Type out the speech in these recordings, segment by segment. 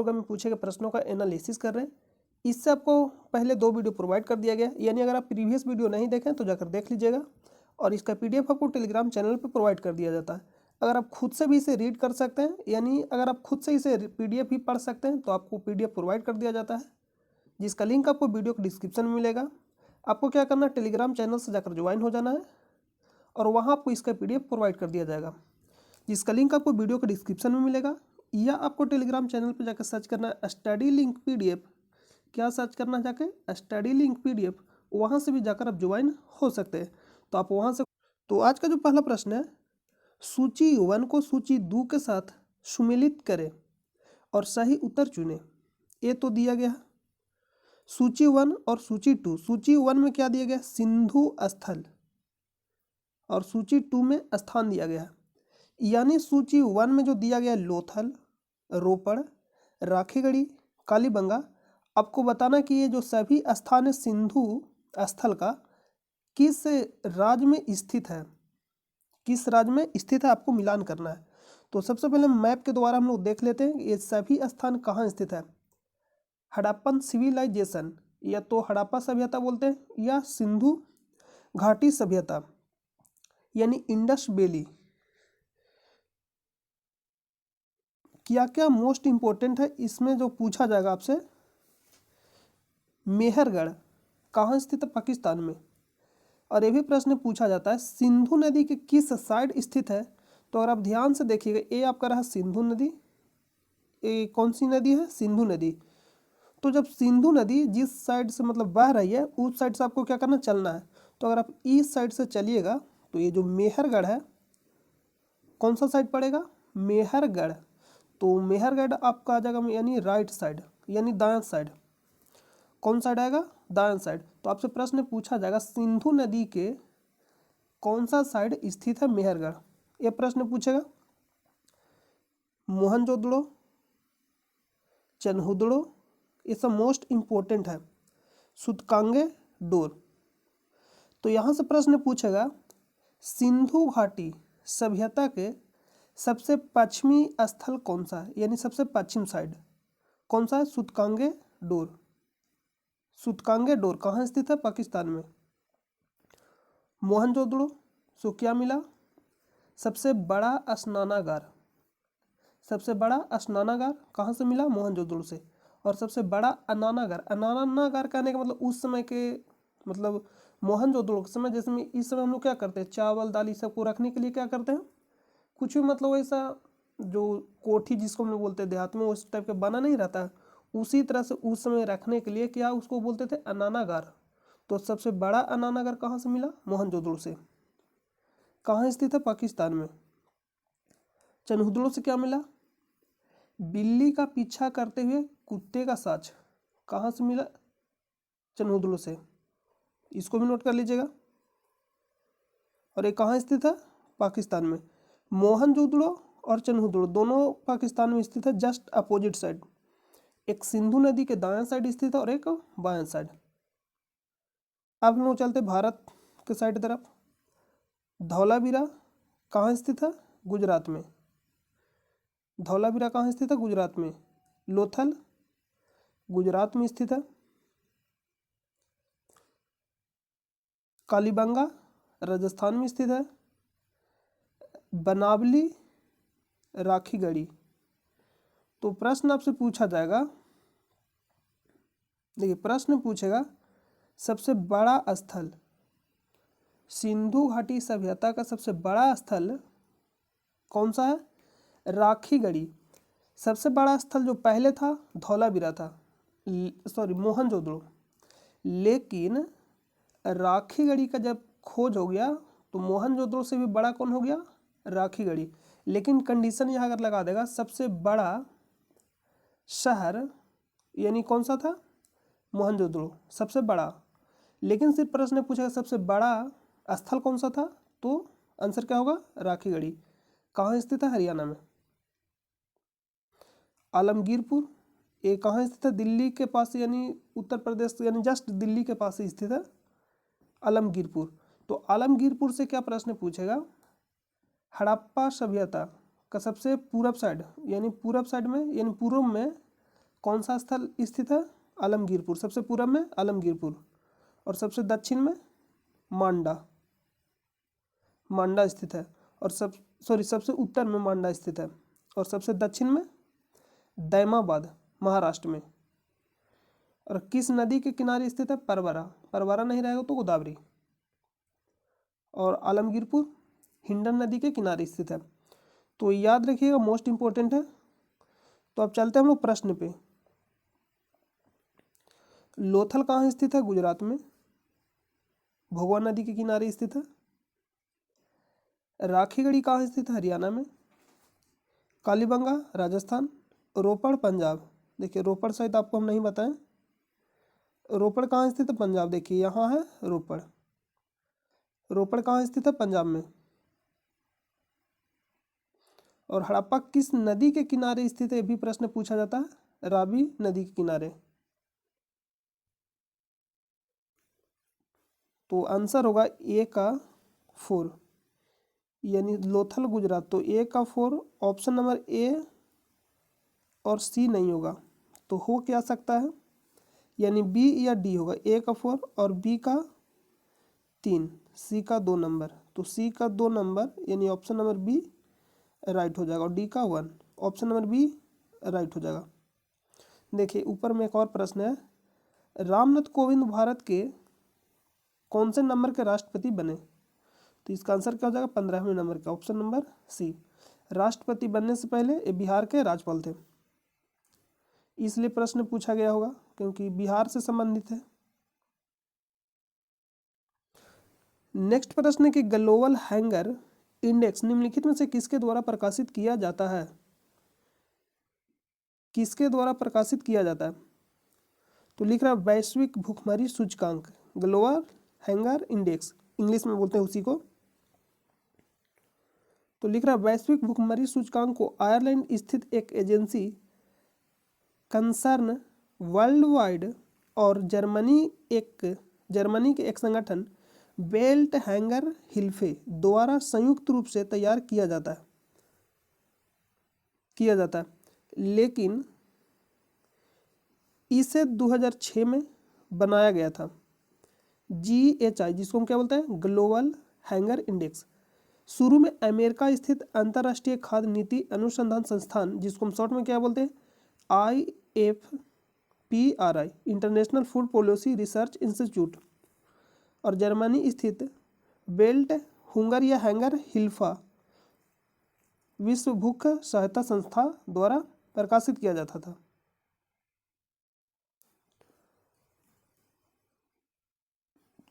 होगा में पूछे गए प्रश्नों का एनालिसिस कर रहे हैं। इससे आपको पहले 2 वीडियो प्रोवाइड कर दिया गया, यानी अगर आप प्रीवियस वीडियो नहीं देखें तो जाकर देख लीजिएगा। और इसका PDF आपको टेलीग्राम चैनल पर प्रोवाइड कर दिया जाता है। अगर आप खुद से भी इसे रीड कर सकते हैं, यानी अगर आप खुद से इसे PDF भी पढ़ सकते हैं तो आपको PDF प्रोवाइड कर दिया जाता है, जिसका लिंक आपको वीडियो के डिस्क्रिप्शन में मिलेगा। आपको क्या करना है, टेलीग्राम चैनल से जाकर ज्वाइन हो जाना है और वहाँ आपको इसका PDF प्रोवाइड कर दिया जाएगा, जिसका लिंक आपको वीडियो के डिस्क्रिप्शन में मिलेगा। या आपको टेलीग्राम चैनल पर जाकर सर्च करना है स्टडी लिंक PDF। क्या सर्च करना है, जाके स्टडी लिंक PDF, वहाँ से भी जाकर आप ज्वाइन हो सकते हैं। तो आप वहाँ से, तो आज का जो पहला प्रश्न है, सूची 1 को सूची 2 के साथ सुमेलित करें और सही उत्तर चुनें। ये तो दिया गया है सूची 1 और सूची 2। सूची 1 में क्या दिया गया, सिंधु स्थल, और सूची 2 में स्थान दिया गया है। यानी सूची 1 में जो दिया गया लोथल, रोपड़, राखीगढ़ी, कालीबंगा, आपको बताना कि ये जो सभी स्थान है सिंधु स्थल का किस राज्य में स्थित है, किस राज्य में स्थित है, आपको मिलान करना है। तो सबसे पहले मैप के द्वारा हम लोग देख लेते हैं ये सभी स्थान कहाँ स्थित है। हड़प्पन सिविलाइजेशन, या तो हड़प्पा सभ्यता बोलते हैं, या सिंधु घाटी सभ्यता यानी इंडस वैली। क्या क्या मोस्ट इंपॉर्टेंट है इसमें जो पूछा जाएगा आपसे, मेहरगढ़ कहाँ स्थित है, पाकिस्तान में। और ये भी प्रश्न पूछा जाता है सिंधु नदी के किस साइड स्थित है। तो अगर आप ध्यान से देखिएगा, ये आपका रहा सिंधु नदी, ये कौन सी नदी है, सिंधु नदी। तो जब सिंधु नदी जिस साइड से मतलब बह रही है उस साइड से आपको क्या करना, चलना है। तो अगर आप ईस्ट साइड से चलिएगा तो ये जो मेहरगढ़ है कौन सा साइड पड़ेगा, मेहरगढ़। तो मेहरगढ़ आपका आ जाएगा यानी राइट साइड, यानी दायां साइड। कौन साइड आएगा, दायां साइड। तो आपसे प्रश्न पूछा जाएगा सिंधु नदी के कौन सा साइड स्थित है मेहरगढ़, ये प्रश्न पूछेगा। मोहनजोदड़ो, चनहुदड़ो, ये सब मोस्ट इंपॉर्टेंट है। सूतकांगे डोर। तो यहाँ से प्रश्न पूछेगा सिंधु घाटी सभ्यता के सबसे पश्चिमी स्थल कौन सा है, यानी सबसे पश्चिम साइड कौन सा है, सूतकांगे डोर। सूतकांगे डोर कहाँ स्थित है, पाकिस्तान में। मोहनजोदड़ो, सो क्या मिला, सबसे बड़ा स्नानागार। सबसे बड़ा स्नानागार कहाँ से मिला, मोहनजोदड़ो से। और सबसे बड़ा अनानागार, अनानागार कहने का मतलब उस समय के, मतलब मोहनजोदड़ो के समय, जैसे इस समय हम लोग क्या करते हैं, चावल दाल इस सबको रखने के लिए क्या करते हैं, कुछ भी मतलब ऐसा जो कोठी जिसको हम लोग बोलते हैं देहात में, उस टाइप का बना नहीं रहता है, उसी तरह से उस समय रखने के लिए क्या उसको बोलते थे, अनानागार। तो सबसे बड़ा अनानागार कहाँ से मिला, मोहनजोदड़ो से। कहाँ स्थित है, पाकिस्तान में। चनहुदड़ो से क्या मिला, बिल्ली का पीछा करते हुए कुत्ते का साँच, कहाँ से मिला, चनहुदड़ो से। इसको भी नोट कर लीजिएगा। और ये कहाँ स्थित है, पाकिस्तान में। मोहनजोदड़ो और चनहुदड़ो दोनों पाकिस्तान में स्थित है, जस्ट अपोजिट साइड। एक सिंधु नदी के दायां साइड स्थित है और एक बायां साइड। अब हम लोग चलते भारत के साइड तरफ। धौलावीरा कहाँ स्थित है, गुजरात में। धौलावीरा कहाँ स्थित है, गुजरात में। लोथल गुजरात में स्थित है। कालीबंगा राजस्थान में स्थित है। बनावली राखीगढ़ी। तो प्रश्न आपसे पूछा जाएगा, देखिए प्रश्न पूछेगा सबसे बड़ा स्थल, सिंधु घाटी सभ्यता का सबसे बड़ा स्थल कौन सा है, राखीगढ़ी। सबसे बड़ा स्थल जो पहले था धौलावीरा था, सॉरी मोहनजोदड़ो, लेकिन राखीगढ़ी का जब खोज हो गया तो मोहनजोदड़ो से भी बड़ा कौन हो गया, राखीगढ़ी। लेकिन कंडीशन यहाँ अगर लगा देगा सबसे बड़ा शहर, यानी कौन सा था, मोहनजोदड़ो सबसे बड़ा। लेकिन सिर्फ प्रश्न पूछेगा सबसे बड़ा स्थल कौन सा था, तो आंसर क्या होगा, राखीगढ़ी। कहाँ स्थित है, हरियाणा में। आलमगीरपुर, ये कहाँ स्थित है, दिल्ली के पास, यानी उत्तर प्रदेश, यानी जस्ट दिल्ली के पास ही स्थित है आलमगीरपुर। तो आलमगीरपुर से क्या प्रश्न पूछेगा, हड़प्पा सभ्यता का सबसे पूरब साइड, यानी पूरब साइड में, यानी पूर्व में कौन सा स्थल स्थित है? आलमगीरपुर। सबसे पूर्व में आलमगीरपुर और सबसे दक्षिण में मांडा स्थित है। और सबसे उत्तर में मांडा स्थित है और सबसे दक्षिण में दैमाबाद महाराष्ट्र में। और किस नदी के किनारे स्थित है? परवरा नहीं रहेगा तो गोदावरी। और आलमगीरपुर हिंडन नदी के किनारे स्थित है। तो याद रखिएगा, मोस्ट इंपॉर्टेंट है। तो अब चलते हैं हम लोग प्रश्न पे। लोथल कहाँ स्थित है? गुजरात में। भगवा नदी के किनारे स्थित है। राखीगढ़ी कहाँ स्थित है? हरियाणा में। कालीबंगा राजस्थान। रोपड़ पंजाब। देखिए रोपड़ शायद आपको हम नहीं बताएं। रोपड़ कहाँ स्थित है? पंजाब। देखिए यहाँ है रोपड़। रोपड़ कहाँ स्थित है? पंजाब में। और हड़प्पा किस नदी के किनारे स्थित है? भी प्रश्न पूछा जाता है। रावी नदी के किनारे। तो आंसर होगा ए का 4, यानी लोथल गुजरात। तो ए का 4 ऑप्शन नंबर ए और सी नहीं होगा, तो हो क्या सकता है? यानी बी या डी होगा। ए का 4 और बी का 3, सी का 2 नंबर। तो सी का 2 नंबर यानी ऑप्शन नंबर बी राइट हो जाएगा और डी का 1, ऑप्शन नंबर बी राइट हो जाएगा। देखिए ऊपर में एक और प्रश्न है, रामनाथ कोविंद भारत के कौन से नंबर के राष्ट्रपति बने? तो इसका आंसर क्या हो जाएगा? 15वें नंबर का, ऑप्शन नंबर सी। राष्ट्रपति बनने से पहले ये बिहार के राज्यपाल थे, इसलिए प्रश्न पूछा गया होगा क्योंकि बिहार से संबंधित है। नेक्स्ट प्रश्न है कि ग्लोबल हैंगर इंडेक्स निम्नलिखित में से किसके द्वारा प्रकाशित किया जाता है? किसके द्वारा प्रकाशित किया जाता है? तो लिख रहा है वैश्विक भूखमरी सूचकांक, ग्लोबल हैंगर इंडेक्स, इंग्लिश में बोलते हैं उसी को। तो लिख रहा है वैश्विक भूखमरी सूचकांक को आयरलैंड स्थित एक एजेंसी कंसर्न वर्ल्ड वाइड और जर्मनी के एक संगठन बेल्ट हैंगर हिल्फे द्वारा संयुक्त रूप से तैयार किया जाता है, लेकिन इसे 2006 में बनाया गया था। GHI जिसको हम क्या बोलते हैं? Global hanger index. शुरू में अमेरिका स्थित अंतर्राष्ट्रीय खाद्य नीति अनुसंधान संस्थान, जिसको हम शॉर्ट में क्या बोलते हैं? IFPRI, international food policy research institute, और जर्मनी स्थित बेल्ट हुंगर या हैंगर हिल्फा विश्व भूख सहायता संस्था द्वारा प्रकाशित किया जाता था।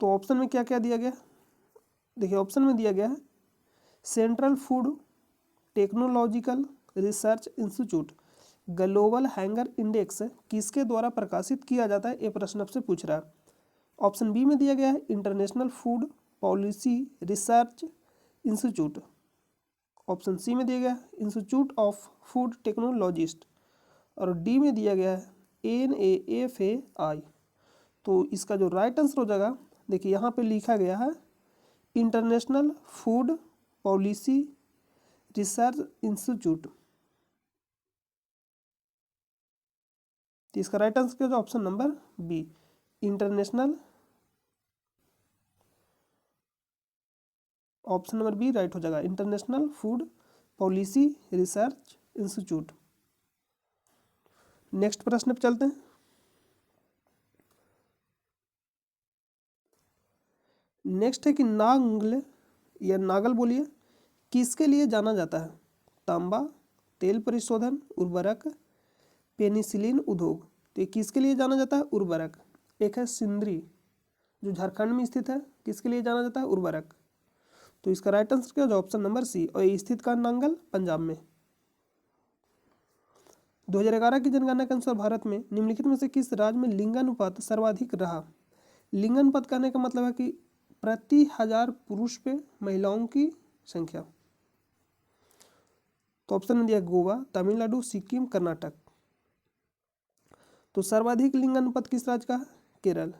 तो ऑप्शन में क्या क्या दिया गया? देखिए ऑप्शन में दिया गया है central food technological research institute. Global hanger index किसके द्वारा प्रकाशित किया जाता है? ये प्रश्न आपसे पूछ रहा है। ऑप्शन बी में दिया गया है international food policy research institute. Option C में दिया गया है इंस्टीट्यूट ऑफ फूड टेक्नोलॉजिस्ट, और डी में दिया गया है NAFAI। तो इसका जो राइट आंसर हो जाएगा, देखिए यहाँ पे लिखा गया है international food policy research institute. तो इसका राइट आंसर क्या है? Option number B, international, option number B right हो जाएगा, international food policy research institute. Next प्रश्न पे चलते हैं। नेक्स्ट है कि नागल बोलिए किसके लिए जाना जाता है? तांबा, तेल परिशोधन, उर्वरक, पेनिसिलिन उद्योग। तो ये किसके लिए जाना जाता है? उर्वरक। एक है सिंदरी जो झारखंड में स्थित है, किसके लिए जाना जाता है? उर्वरक। तो इसका राइट आंसर क्या है? ऑप्शन नंबर सी, और ये स्थित का नांगल पंजाब में। 2011 की जनगणना के अनुसार भारत में निम्नलिखित में से किस राज्य में लिंगानुपात सर्वाधिक रहा? लिंगानुपात कहने का मतलब है कि प्रति 1000 पुरुष पे महिलाओं की संख्या। तो ऑप्शन में दिया गोवा, तमिलनाडु, सिक्किम, कर्नाटक। तो सर्वाधिक लिंगानुपात किस राज्य का है? केरल।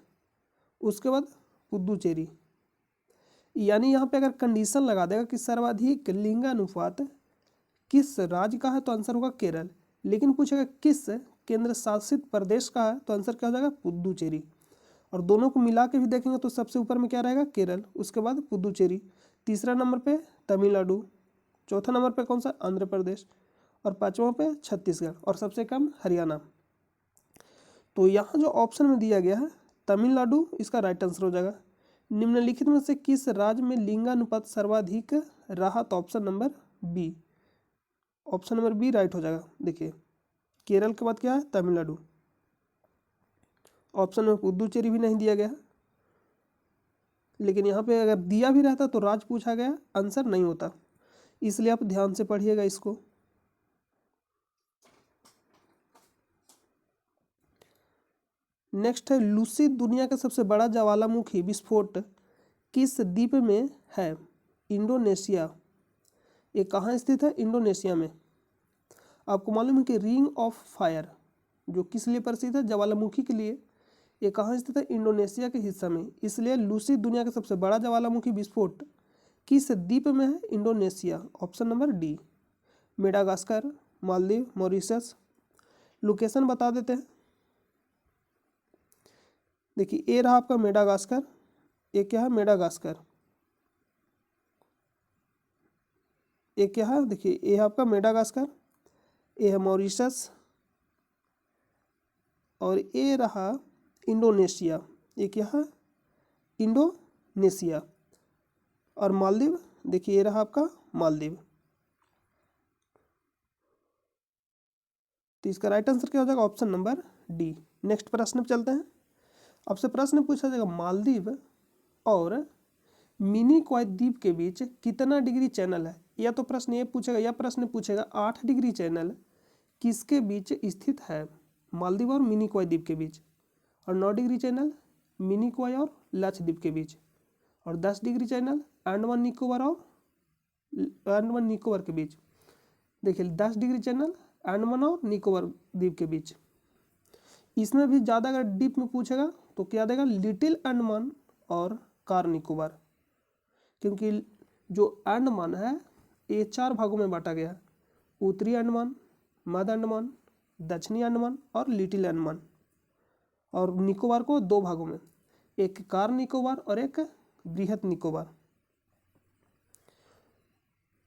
उसके बाद पुदुचेरी। यानी यहाँ पे अगर कंडीशन लगा देगा कि सर्वाधिक लिंगानुपात किस राज्य का है तो आंसर होगा केरल, लेकिन पूछेगा केंद्र शासित प्रदेश का है तो आंसर क्या हो जाएगा पुदुचेरी। और दोनों को मिला के भी देखेंगे तो सबसे ऊपर में क्या रहेगा केरल, उसके बाद पुदुचेरी, तीसरा नंबर पे तमिलनाडु, चौथा नंबर पे कौन सा आंध्र प्रदेश, और पांचवा पे छत्तीसगढ़, और सबसे कम हरियाणा। तो यहाँ जो ऑप्शन में दिया गया है तमिलनाडु इसका राइट आंसर हो जाएगा। निम्नलिखित में से किस राज्य में लिंगानुपात सर्वाधिक रहा, तो option number B, option number B right हो जाएगा। देखिए केरल के बाद क्या है तमिलनाडु, ऑप्शन में पुदुचेरी भी नहीं दिया गया, लेकिन यहाँ पे अगर दिया भी रहता तो राज्य पूछा गया आंसर नहीं होता, इसलिए आप ध्यान से पढ़िएगा इसको। नेक्स्ट है लूसी दुनिया का सबसे बड़ा ज्वालामुखी विस्फोट किस द्वीप में है, इंडोनेशिया। ये कहाँ स्थित है, इंडोनेशिया में। आपको मालूम है कि रिंग ऑफ फायर जो किस लिए प्रसिद्ध है, ज्वालामुखी के लिए, ये कहाँ स्थित है, इंडोनेशिया के हिस्सा में। इसलिए लूसी दुनिया का सबसे बड़ा ज्वालामुखी विस्फोट किस द्वीप में है, Indonesia, option number D. Madagascar, Maldives, Mauritius. Location बता देते हैं। देखिए ये रहा आपका मेडागास्कर, ये क्या है मेडागास्कर, ये क्या है, देखिए ये है आपका मेडागास्कर, ये है मॉरिशस, और ये रहा इंडोनेशिया, ये क्या है इंडोनेशिया, और मालदीव, देखिए ये रहा आपका मालदीव। तो इसका राइट आंसर क्या हो जाएगा, ऑप्शन नंबर डी। नेक्स्ट प्रश्न पे चलते हैं। आपसे प्रश्न पूछा जाएगा मालदीव और मिनी क्वाई द्वीप के बीच कितना डिग्री चैनल है। या तो प्रश्न ये पूछेगा, या प्रश्न पूछेगा 8 डिग्री चैनल किसके बीच स्थित है, मालदीव और मिनी क्वाई द्वीप के बीच, और 9 डिग्री चैनल मिनी क्वाई और लक्षद्वीप के बीच, और 10 डिग्री चैनल अंडमान निकोबार और अंडमान निकोबार के बीच। देखिए 10 डिग्री चैनल अंडमान और निकोबार द्वीप के बीच। इसमें भी ज़्यादा अगर डीप में पूछेगा तो क्या देगा, लिटिल अंडमान और कार निकोबार, क्योंकि जो अंडमान है ये 4 भागों में बांटा गया है, उत्तरी अंडमान, मध्य अंडमान, दक्षिणी अंडमान और लिटिल अंडमान, और निकोबार को 2 भागों में, एक कार निकोबार और एक बृहत निकोबार।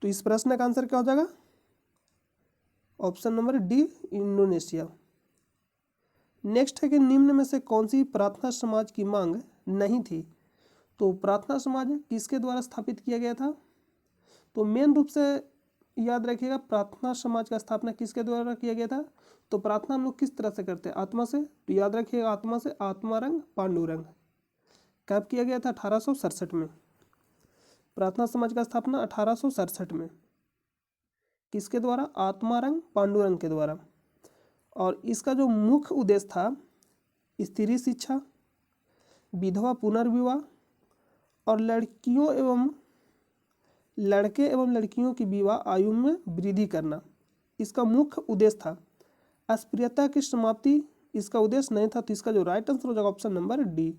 तो इस प्रश्न का आंसर क्या हो जाएगा, option number D Indonesia. Next है कि निम्न में से कौन सी प्रार्थना समाज की मांग नहीं थी। तो प्रार्थना समाज किसके द्वारा स्थापित किया गया था, तो मेन रूप से याद रखिएगा प्रार्थना समाज का स्थापना किसके द्वारा किया गया था। तो प्रार्थना हम लोग किस तरह से करते हैं, आत्मा से, तो याद रखिएगा आत्मा से, आत्मारंग पांडुरंग। कब किया गया था, 1867 में। प्रार्थना समाज का स्थापना 1867 में, किसके द्वारा, आत्मारंग पांडुरंग के द्वारा। और इसका जो मुख्य उद्देश्य था स्त्री शिक्षा, विधवा पुनर्विवाह और लड़कियों एवं लड़के एवं लड़कियों की विवाह आयु में वृद्धि करना, इसका मुख्य उद्देश्य था। अस्पृश्यता की समाप्ति इसका उद्देश्य नहीं था, तो इसका जो राइट आंसर हो जाएगा ऑप्शन नंबर डी।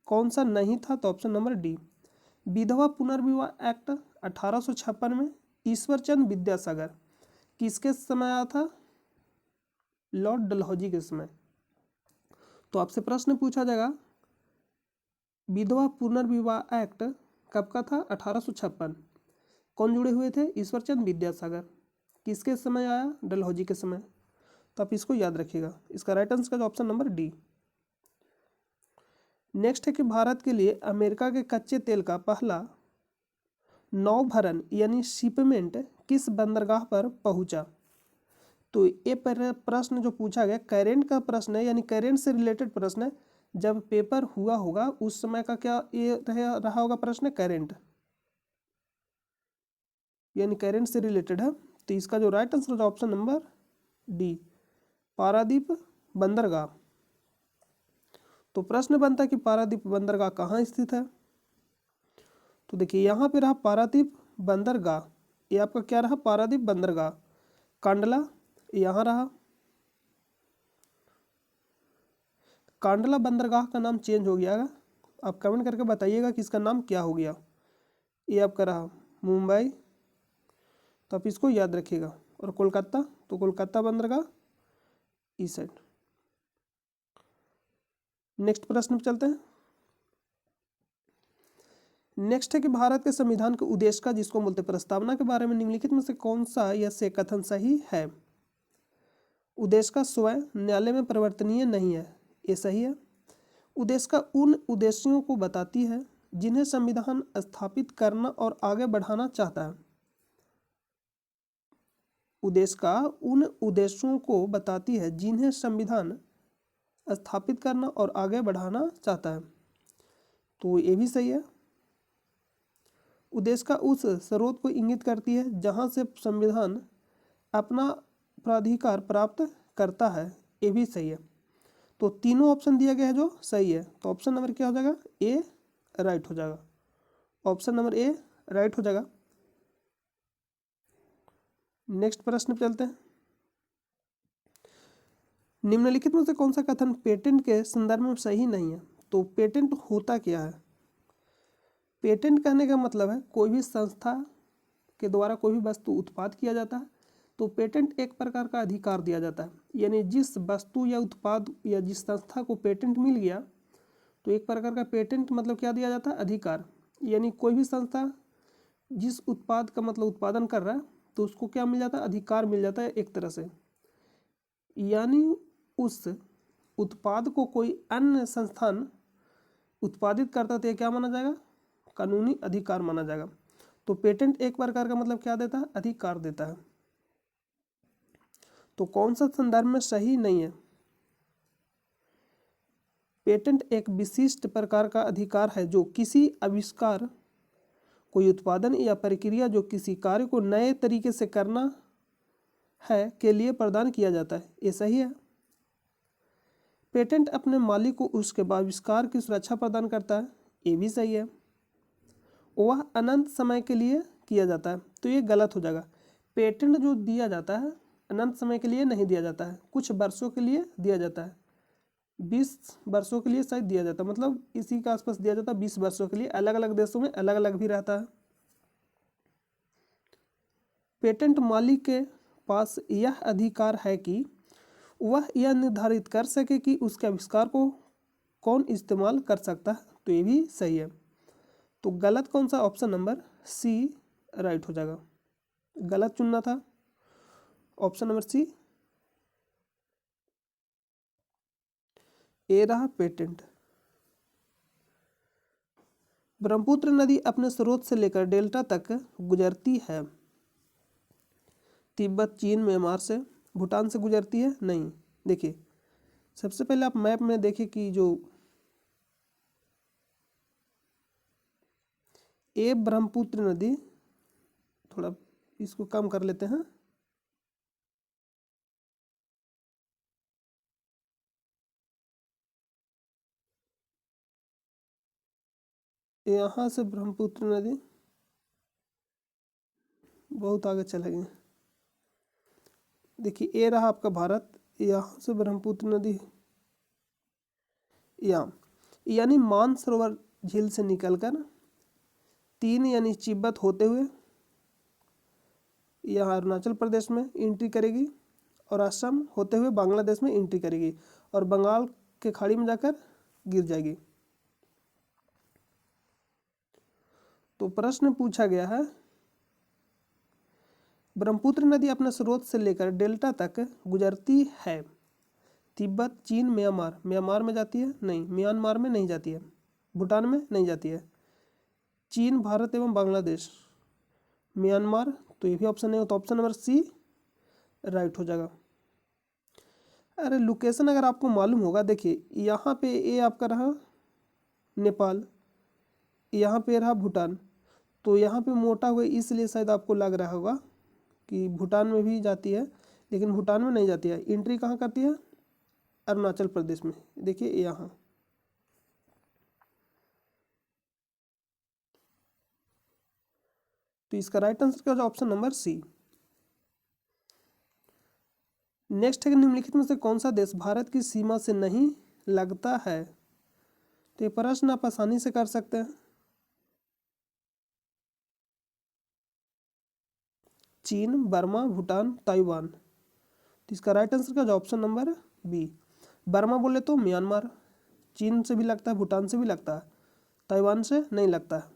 कौन सा नहीं था, तो ऑप्शन नंबर डी। विधवा पुनर्विवाह एक्ट 1856 में ईश्वरचंद विद्यासागर किसके समय आया था, लॉर्ड डलहौजी के समय। तो आपसे प्रश्न पूछा जाएगा विधवा पुनर्विवाह एक्ट कब का था, 1856। कौन जुड़े हुए थे, ईश्वरचंद विद्यासागर। किसके समय आया, डलहौजी के समय। तो आप इसको याद रखिएगा। इसका राइट आंसर का ऑप्शन नंबर डी। नेक्स्ट है कि भारत के लिए अमेरिका के कच्चे तेल का पहला नौभरण यानी शिपमेंट किस बंदरगाह पर पहुंचा। तो ये प्रश्न जो पूछा गया करेंट का प्रश्न है, यानी करेंट से रिलेटेड प्रश्न है। जब पेपर हुआ होगा उस समय का क्या ये रहा होगा प्रश्न, करेंट, यानी करेंट से रिलेटेड है। तो इसका जो राइट आंसर है ऑप्शन नंबर डी, पारादीप बंदरगाह। तो प्रश्न बनता है कि पारादीप बंदरगाह कहाँ स्थित है। तो देखिए यहाँ पे रहा पारादीप बंदरगाह, ये आपका क्या रहा, पारादीप बंदरगाह। कांडला यहाँ रहा, कांडला बंदरगाह का नाम चेंज हो गया। आप कमेंट करके बताइएगा कि इसका नाम क्या हो गया। ये आपका रहा मुंबई, तो आप इसको याद रखिएगा। और कोलकाता, तो कोलकाता बंदरगाह इस साइड। नेक्स्ट प्रश्न पे चलते हैं। नेक्स्ट है कि भारत के संविधान के उद्देश्य का, जिसको बोलते हैं प्रस्तावना, के बारे में निम्नलिखित में से कौन सा यह से कथन सही है? उद्देश्य का स्वयं न्यायालय में परिवर्तनीय नहीं है, ये सही है। उद्देश्य का उन उद्देश्यों को बताती है जिन्हें संविधान स्थापित करना और आगे बढ़ाना चाहता है। उद्देश्य का उन उद्देश्यों को बताती है जिन्हें संविधान स्थापित करना और आगे बढ़ाना चाहता है, तो ये भी सही है। उद्देश्य का उस स्रोत को इंगित करती है जहाँ से संविधान अपना प्राधिकार प्राप्त करता है, ये भी सही है। तो तीनों ऑप्शन दिया गया है जो सही है, तो ऑप्शन नंबर क्या हो जाएगा? ए राइट हो जाएगा। ऑप्शन नंबर ए राइट हो जाएगा। नेक्स्ट प्रश्न पे चलते हैं। निम्नलिखित में से कौन सा कथन पेटेंट के संदर्भ में सही नहीं है? तो पेटेंट होता क्या है? पेटेंट कहने का मतलब है कोई भी संस्था के द्वारा कोई भी वस्तु उत्पाद किया जाता है, तो पेटेंट एक प्रकार का अधिकार दिया जाता है। यानी जिस वस्तु या उत्पाद या जिस संस्था को पेटेंट मिल गया, तो एक प्रकार का पेटेंट मतलब क्या दिया जाता है? अधिकार। यानी कोई भी संस्था जिस उत्पाद का मतलब उत्पादन कर रहा है, तो उसको क्या मिल जाता है? अधिकार मिल जाता है एक तरह से। यानी उस उत्पाद को कोई अन्य संस्थान उत्पादित करता है तो यह क्या माना जाएगा? कानूनी अधिकार माना जाएगा। तो पेटेंट एक प्रकार का मतलब क्या देता है? अधिकार देता है। तो कौन सा संदर्भ में सही नहीं है? पेटेंट एक विशिष्ट प्रकार का अधिकार है जो किसी आविष्कार, कोई उत्पादन या प्रक्रिया जो किसी कार्य को नए तरीके से करना है के लिए प्रदान किया जाता है, ये सही है। पेटेंट अपने मालिक को उसके आविष्कार की सुरक्षा प्रदान करता है, ये भी सही है। वह अनंत समय के लिए किया जाता है, तो ये गलत हो जाएगा। पेटेंट जो दिया जाता है अनंत समय के लिए नहीं दिया जाता है, कुछ वर्षों के लिए दिया जाता है। 20 वर्षों के लिए शायद दिया जाता है, मतलब इसी के आसपास दिया जाता है 20 वर्षों के लिए। अलग अलग देशों में अलग अलग भी रहता है। पेटेंट मालिक के पास यह अधिकार है कि वह यह निर्धारित कर सके कि उसके आविष्कार को कौन इस्तेमाल कर सकता है, तो ये भी सही है। तो गलत कौन सा? ऑप्शन नंबर सी राइट हो जाएगा। गलत चुनना था, ऑप्शन नंबर सी ए रहा पेटेंट। ब्रह्मपुत्र नदी अपने स्रोत से लेकर डेल्टा तक गुजरती है। तिब्बत, चीन, म्यांमार से, भूटान से गुजरती है? नहीं। देखिए सबसे पहले आप मैप में देखिए कि जो ये ब्रह्मपुत्र नदी, थोड़ा इसको कम कर लेते हैं। यहाँ से ब्रह्मपुत्र नदी बहुत आगे चले गए। देखिए ये रहा आपका भारत, यहाँ से ब्रह्मपुत्र नदी यहाँ, यानी मानसरोवर झील से निकलकर 3 यानी तिब्बत होते हुए यहाँ अरुणाचल प्रदेश में एंट्री करेगी और असम होते हुए बांग्लादेश में एंट्री करेगी और बंगाल के खाड़ी में जाकर गिर जाएगी। तो प्रश्न पूछा गया है, ब्रह्मपुत्र नदी अपने स्रोत से लेकर डेल्टा तक गुजरती है। तिब्बत, चीन, म्यांमार, म्यांमार में जाती है? नहीं। म्यांमार में नहीं जाती है। भूटान में नहीं जाती है। चीन, भारत एवं बांग्लादेश, म्यांमार, तो ये भी ऑप्शन नहीं हो, तो ऑप्शन नंबर सी राइट हो जाएगा। अरे लोकेशन अगर आपको मालूम होगा, देखिए यहाँ पे ये आपका रहा नेपाल, यहाँ पे रहा भूटान, तो यहाँ पे मोटा हुआ इसलिए शायद आपको लग रहा होगा कि भूटान में भी जाती है, लेकिन भूटान में नहीं जाती है। एंट्री कहाँ करती है? अरुणाचल प्रदेश में। देखिए यहाँ। तो इसका राइट आंसर क्या होगा? ऑप्शन नंबर सी। नेक्स्ट है कि निम्नलिखित में से कौन सा देश भारत की सीमा से नहीं लगता है? तो ये प्रश्न आप आसानी से कर सकते हैं। चीन, बर्मा, भूटान, ताइवान। तो इसका राइट आंसर क्या होगा? Option number B. बर्मा बोले तो म्यांमार, चीन से भी लगता है, भूटान से भी लगता है, ताइवान से नहीं लगता है।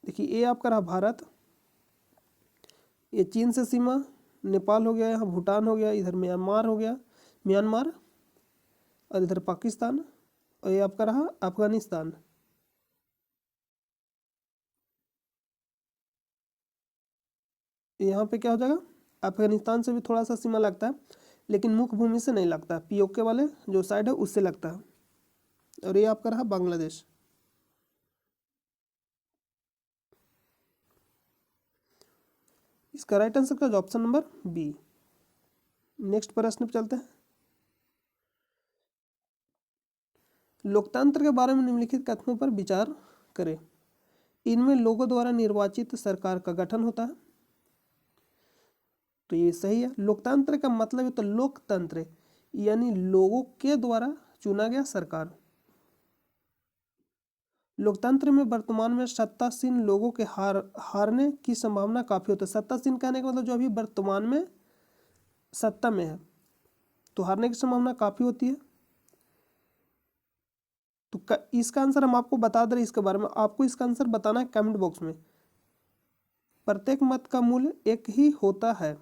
देखिए ये आपका रहा भारत, ये चीन से सीमा, नेपाल हो गया, यहाँ भूटान हो गया, इधर म्यांमार हो गया, म्यांमार, और इधर पाकिस्तान, और ये आपका रहा अफगानिस्तान। यहाँ पे क्या हो जाएगा, अफगानिस्तान से भी थोड़ा सा सीमा लगता है, लेकिन मुख्य भूमि से नहीं लगता, पीओके वाले जो साइड है उससे लगता है। और ये आपका रहा बांग्लादेश। इसका राइट आंसर का ऑप्शन नंबर बी। नेक्स्ट प्रश्न पे चलते हैं। लोकतंत्र के बारे में निम्नलिखित कथनों पर विचार करें। इनमें लोगों द्वारा निर्वाचित सरकार का गठन होता है, तो ये सही है। लोकतंत्र का मतलब है तो लोकतंत्र यानी लोगों के द्वारा चुना गया सरकार। लोकतंत्र में वर्तमान में सत्तासीन लोगों के हारने की संभावना काफी होती है। सत्तासीन कहने का मतलब जो अभी वर्तमान में सत्ता में है, तो हारने की संभावना काफी होती है। तो इसका आंसर हम आपको बता दे रहे, इसके बारे में आपको इसका आंसर बताना है कमेंट बॉक्स में। प्रत्येक मत का मूल्य एक ही होता है,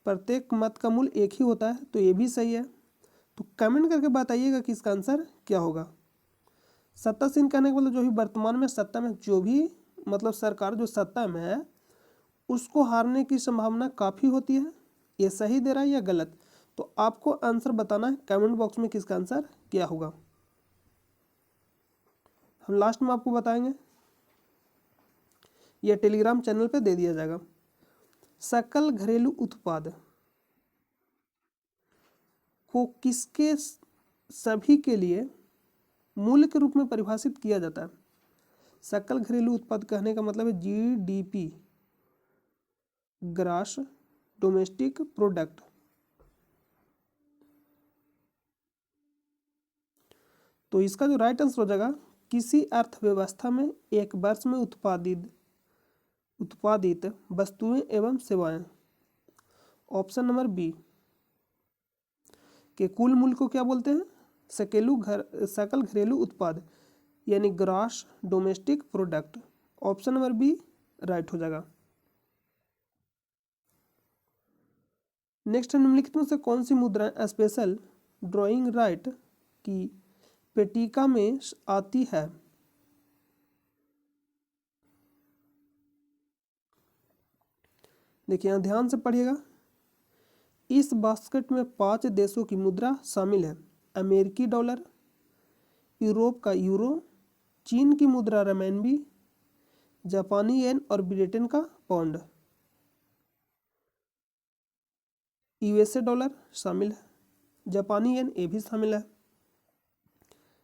प्रत्येक मत का मूल्य एक ही होता है, तो ये भी सही है। तो कमेंट करके बताइएगा कि इसका आंसर क्या होगा। सत्तासीन कहने का मतलब जो भी वर्तमान में सत्ता में, जो भी मतलब सरकार जो सत्ता में है उसको हारने की संभावना काफ़ी होती है। ये सही दे रहा है या गलत, तो आपको आंसर बताना है कमेंट बॉक्स में किसका आंसर क्या होगा। हम लास्ट में आपको बताएंगे, यह टेलीग्राम चैनल पे दे दिया जाएगा। सकल घरेलू उत्पाद को किसके सभी के लिए मूल्य के रूप में परिभाषित किया जाता है। सकल घरेलू उत्पाद कहने का मतलब है जीडीपी, ग्रॉस डोमेस्टिक प्रोडक्ट। तो इसका जो राइट आंसर हो जाएगा, किसी अर्थव्यवस्था में एक वर्ष में उत्पादित वस्तुएं एवं सेवाएं। ऑप्शन नंबर बी के कुल मूल्य को क्या बोलते हैं, सकल घरेलू उत्पाद यानी gross domestic product. Option number B right हो जाएगा। नेक्स्ट है, निम्नलिखित में से कौन सी मुद्राएं स्पेशल ड्राइंग राइट की पेटिका में आती है। देखिए यहाँ ध्यान से पढ़िएगा। इस बास्केट में 5 देशों की मुद्रा शामिल है। अमेरिकी डॉलर, यूरोप का यूरो, चीन की मुद्रा रेमनबी, जापानी येन और ब्रिटेन का पाउंड। यूएसए डॉलर शामिल है, जापानी येन ये भी शामिल है,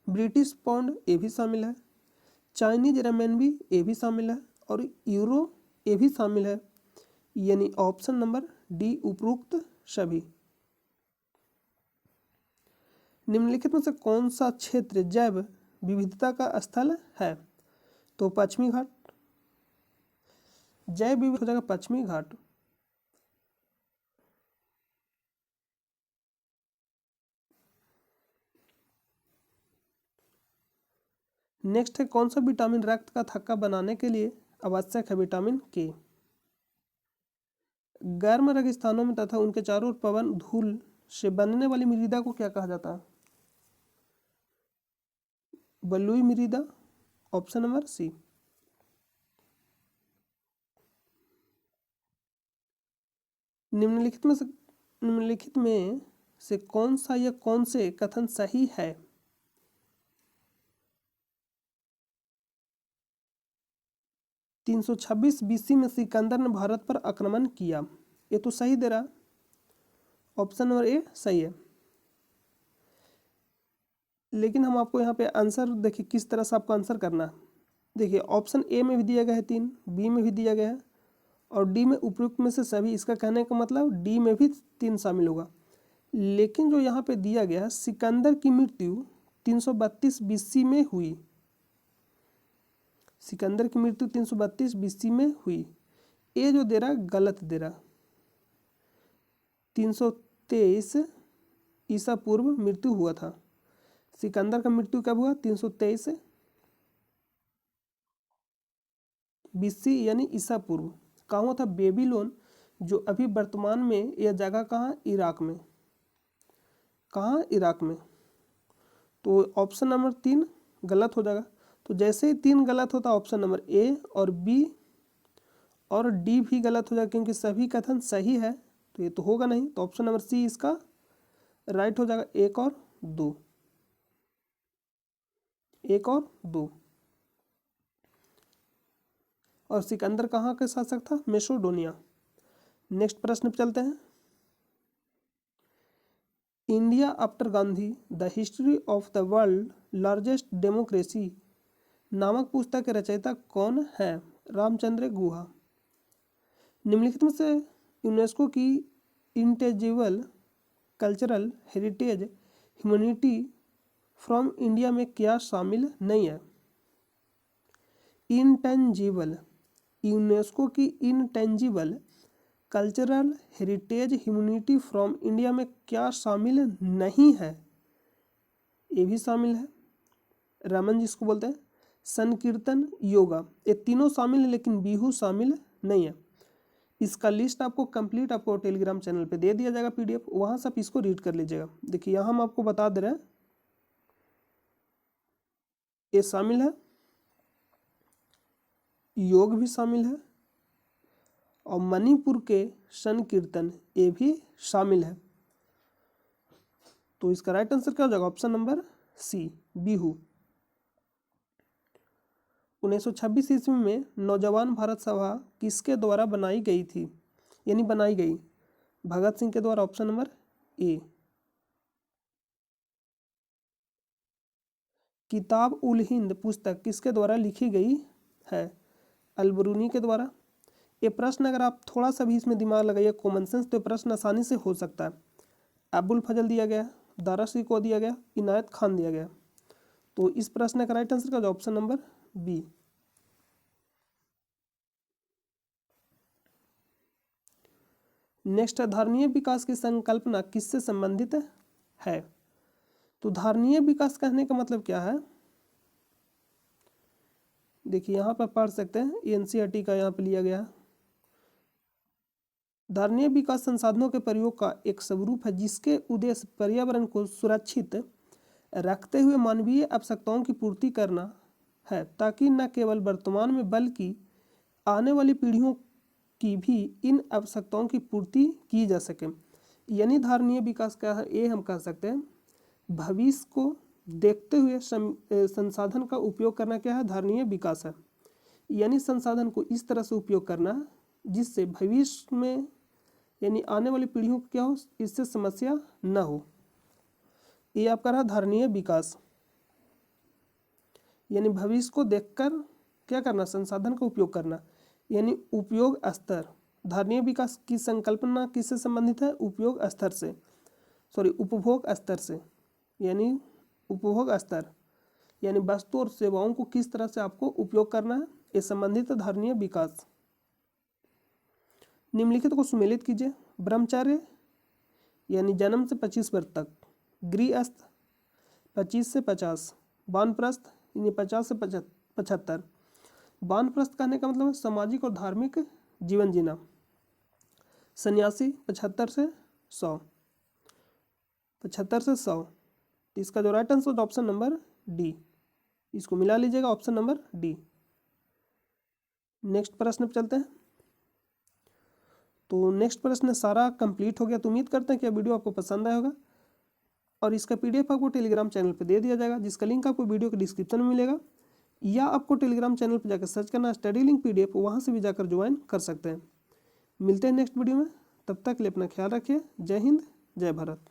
ब्रिटिश पाउंड ये भी शामिल है, चाइनीज रेमनबी ये भी शामिल है और यूरो ये भी शामिल है। यानी ऑप्शन नंबर डी उपरोक्त सभी। निम्नलिखित में से कौन सा क्षेत्र जैव विविधता का स्थल है। तो पश्चिमी घाट, जैव विविधता हो जाएगा पश्चिमी घाट। नेक्स्ट है, कौन सा विटामिन रक्त का थक्का बनाने के लिए आवश्यक है। विटामिन के। गर्म रेगिस्तानों में तथा उनके चारों ओर पवन धूल से बनने वाली मृदा को क्या कहा जाता है। बलुई मृदा। Option number C. निम्नलिखित में से कौन सा या कौन से कथन सही है। 326 BC में सिकंदर ने भारत पर आक्रमण किया। ये तो सही दे रहा। ऑप्शन नंबर ए सही है। लेकिन हम आपको यहाँ पे आंसर देखिए किस तरह से आपको आंसर करना है। देखिए ऑप्शन ए में भी दिया गया है 3, बी में भी दिया गया है और डी में उपयुक्त में से सभी। इसका कहने का मतलब डी में भी 3 शामिल होगा। लेकिन जो यहाँ पे दिया गया है, सिकंदर की मृत्यु 332 BC में हुई। सिकंदर की मृत्यु 332 BC में हुई। ये जो दे रहा गलत दे रहा। 323 ईसा पूर्व मृत्यु हुआ था। सिकंदर का मृत्यु कब हुआ? 323 BC यानी ईसा पूर्व। कहाँ हुआ था? बेबीलोन, जो अभी वर्तमान में यह जगह कहाँ? इराक में। कहाँ? इराक में। तो ऑप्शन नंबर 3 गलत हो जाएगा। तो जैसे ही 3 गलत होता ऑप्शन नंबर ए और बी और डी भी गलत हो जाएगा, क्योंकि सभी कथन सही है तो ये तो होगा नहीं। तो ऑप्शन नंबर सी इसका राइट हो जाएगा। 1 और 2, 1 और 2। और सिकंदर कहाँ का शासक था? मेसोडोनिया। नेक्स्ट प्रश्न पे चलते हैं। India after Gandhi the history of the world largest democracy नामक पुस्तक के रचयिता कौन है? रामचंद्र गुहा। निम्नलिखित में से यूनेस्को की intangible cultural heritage humanity from India में क्या शामिल नहीं है? इंटेंजिबल, यूनेस्को की intangible cultural heritage humanity from India में क्या शामिल नहीं है? ये भी शामिल है। रमन जिसको बोलते हैं, संकीर्तन, योगा, ये तीनों शामिल है, लेकिन बिहू शामिल नहीं है। इसका लिस्ट आपको कंप्लीट आपको टेलीग्राम चैनल पे दे दिया जाएगा PDF, वहाँ से आप इसको रीड कर लीजिएगा। देखिए यहाँ हम आपको बता दे रहे हैं, ये शामिल है, योग भी शामिल है, और मणिपुर के संकीर्तन ये भी शामिल है। तो इसका राइट आंसर क्या हो जाएगा? ऑप्शन नंबर सी, बिहू। 1926 ईस्वी में नौजवान भारत सभा किसके द्वारा बनाई गई थी? यानी बनाई गई भगत सिंह के द्वारा। Option number A. किताब उल हिंद पुस्तक किसके द्वारा लिखी गई है? अलबरूनी के द्वारा। ये प्रश्न अगर आप थोड़ा सा भी इसमें दिमाग लगाइए, कॉमन सेंस, तो प्रश्न आसानी से हो सकता है। अबुल फजल दिया गया, दारा सिकोह दिया गया, इनायत खान दिया गया। तो इस प्रश्न का राइट आंसर का ऑप्शन नंबर बी। नेक्स्ट, धारणीय विकास की संकल्पना किससे संबंधित है? तो धारणीय विकास कहने का मतलब क्या है? देखिए यहाँ पर पढ़ सकते हैं, NCERT का यहाँ पे लिया गया। धारणीय विकास संसाधनों के प्रयोग का एक स्वरूप है जिसके उद्देश्य पर्यावरण को सुरक्षित रखते हुए मानवीय आवश्यकताओं की पूर्ति करना है, ताकि न केवल वर्तमान में बल्कि आने वाली पीढ़ियों की भी इन आवश्यकताओं की पूर्ति की जा सके। यानी धारणीय विकास क्या है? ये हम कह सकते हैं भविष्य को देखते हुए संसाधन का उपयोग करना क्या है? धारणीय विकास है। यानी संसाधन को इस तरह से उपयोग करना जिससे भविष्य में यानी आने वाली पीढ़ियों को क्या हो, इससे समस्या न हो। ये आपका रहा धारणीय विकास। यानी भविष्य को देखकर क्या करना? संसाधन का उपयोग करना, यानी उपयोग स्तर। धारणीय विकास की संकल्पना किससे संबंधित है? उपयोग स्तर से, उपभोग स्तर से। यानी उपभोग स्तर यानी वस्तु और सेवाओं को किस तरह से आपको उपयोग करना है, ये संबंधित धारणीय विकास। निम्नलिखित को सुमेलित कीजिए। ब्रह्मचर्य यानी जन्म से 25 वर्ष तक, गृहस्थ 25 से 50, वानप्रस्थ यानी 50 से 75। वानप्रस्थ कहने का मतलब है सामाजिक और धार्मिक जीवन जीना। सन्यासी 75 से 100, 75 से 100। इसका जो right answer option number D, इसको मिला लीजिएगा, ऑप्शन नंबर डी। नेक्स्ट प्रश्न पे चलते हैं। तो नेक्स्ट प्रश्न सारा कंप्लीट हो गया। तो उम्मीद करते हैं कि यह वीडियो आपको पसंद आया होगा, और इसका PDF आपको टेलीग्राम चैनल पे दे दिया जाएगा, जिसका लिंक आपको वीडियो के डिस्क्रिप्शन में मिलेगा, या आपको टेलीग्राम चैनल पे जाकर सर्च करना स्टडी लिंक PDF, वहाँ से भी जाकर ज्वाइन कर सकते हैं। मिलते हैं नेक्स्ट वीडियो में, तब तक के लिए अपना ख्याल रखिए। जय हिंद, जय भारत।